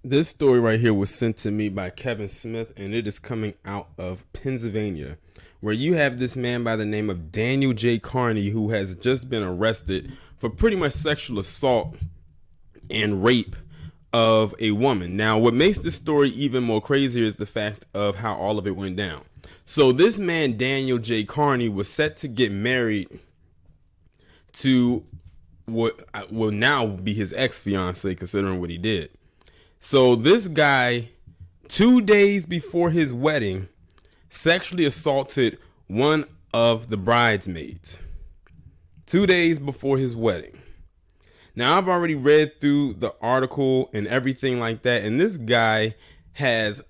This story right here was sent to me by Kevin Smith, and it is coming out of Pennsylvania, where you have this man by the name of Daniel J. Carney, who has just been arrested for pretty much sexual assault and rape of a woman. Now, what makes this story even more crazier is the fact of how all of it went down. So this man, Daniel J. Carney, was set to get married to what will now be his ex-fiance, considering what he did. So this guy, 2 days before his wedding, sexually assaulted one of the bridesmaids. 2 days before his wedding. Now, I've already read through the article and everything like that, and this guy has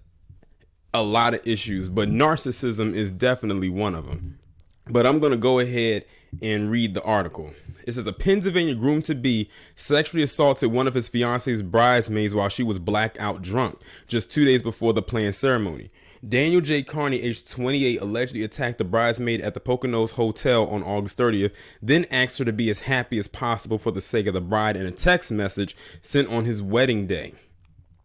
a lot of issues, but narcissism is definitely one of them. But I'm going to go ahead and read the article. It says a Pennsylvania groom-to-be sexually assaulted one of his fiance's bridesmaids while she was blackout drunk just 2 days before the planned ceremony. Daniel J. Carney, aged 28, allegedly attacked the bridesmaid at the Poconos Hotel on August 30th, then asked her to be as happy as possible for the sake of the bride in a text message sent on his wedding day.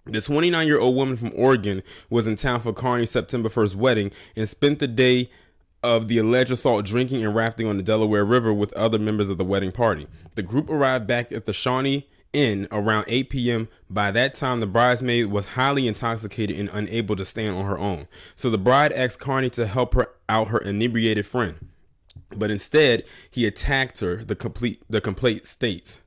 The 29-year-old woman from Oregon was in town for Carney's September 1st wedding and spent the day of the alleged assault drinking and rafting on the Delaware River with other members of the wedding party. The group arrived back at the Shawnee Inn around 8 p.m. By that time, the bridesmaid was highly intoxicated and unable to stand on her own. So the bride asked Carney to help her out her inebriated friend. But instead, he attacked her, the complaint states.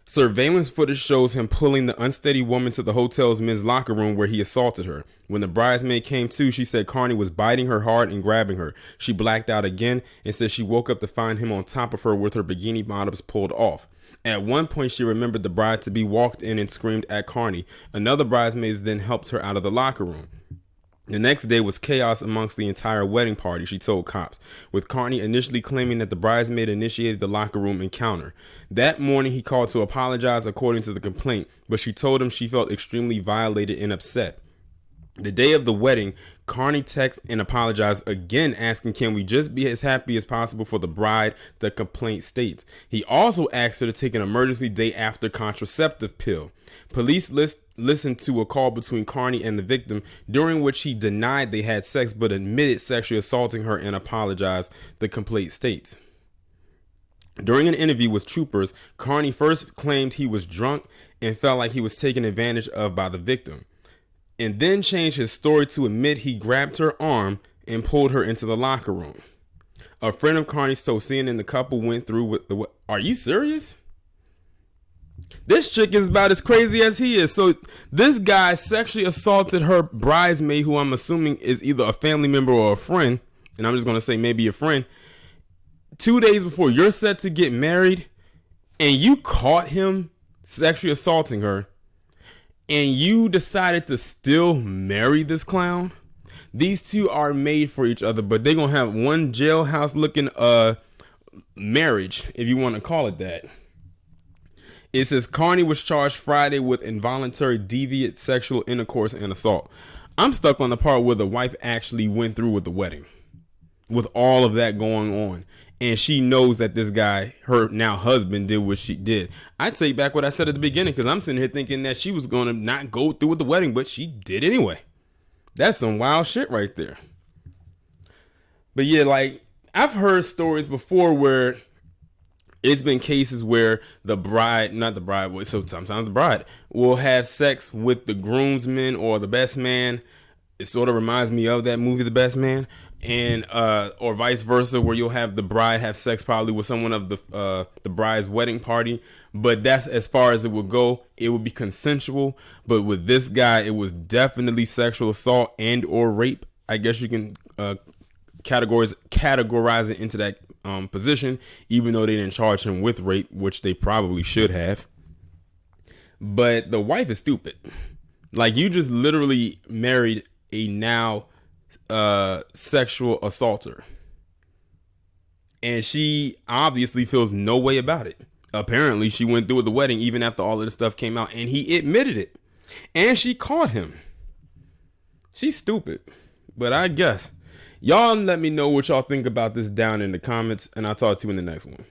Surveillance footage shows him pulling the unsteady woman to the hotel's men's locker room where he assaulted her. When the bridesmaid came to, she said Carney was biting her hard and grabbing her. She blacked out again and said she woke up to find him on top of her with her bikini bottoms pulled off. At one point, she remembered the bride-to-be walked in and screamed at Carney. Another bridesmaid then helped her out of the locker room. The next day was chaos amongst the entire wedding party, she told cops, with Carney initially claiming that the bridesmaid initiated the locker room encounter. That morning, he called to apologize according to the complaint, but she told him she felt extremely violated and upset. The day of the wedding, Carney texted and apologized again, asking, "Can we just be as happy as possible for the bride?" the complaint states. He also asked her to take an emergency day after contraceptive pill. Police listened to a call between Carney and the victim, during which he denied they had sex but admitted sexually assaulting her and apologized, the complaint states. During an interview with troopers, Carney first claimed he was drunk and felt like he was taken advantage of by the victim, and then changed his story to admit he grabbed her arm and pulled her into the locker room. A friend of Carney's told CNN the couple went through with the... Are you serious? This chick is about as crazy as he is. So this guy sexually assaulted her bridesmaid, who I'm assuming is either a family member or a friend, and I'm just going to say maybe a friend, 2 days before you're set to get married, and you caught him sexually assaulting her, and you decided to still marry this clown. These two are made for each other, but they're going to have one jailhouse looking marriage, if you want to call it that. It says Carney was charged Friday with involuntary deviant sexual intercourse and assault. I'm stuck on the part where the wife actually went through with the wedding, with all of that going on, and she knows that this guy, her now husband, did what she did. I take back what I said at the beginning, because I'm sitting here thinking that she was going to not go through with the wedding, but she did anyway. That's some wild shit right there. But yeah, like, I've heard stories before where it's been cases where the bride, not the bride, so sometimes the bride will have sex with the groomsman or the best man. It sort of reminds me of that movie, The Best Man, and or vice versa, where you'll have the bride have sex probably with someone of the bride's wedding party. But that's as far as it would go. It would be consensual. But with this guy, it was definitely sexual assault and or rape. I guess you can categorize it into that position, even though they didn't charge him with rape, which they probably should have. But the wife is stupid. Like, you just literally married a now sexual assaulter, and she obviously feels no way about it. Apparently she went through with the wedding even after all of this stuff came out, and he admitted it, and she caught him. She's stupid. But I guess y'all let me know what y'all think about this down in the comments, and I'll talk to you in the next one.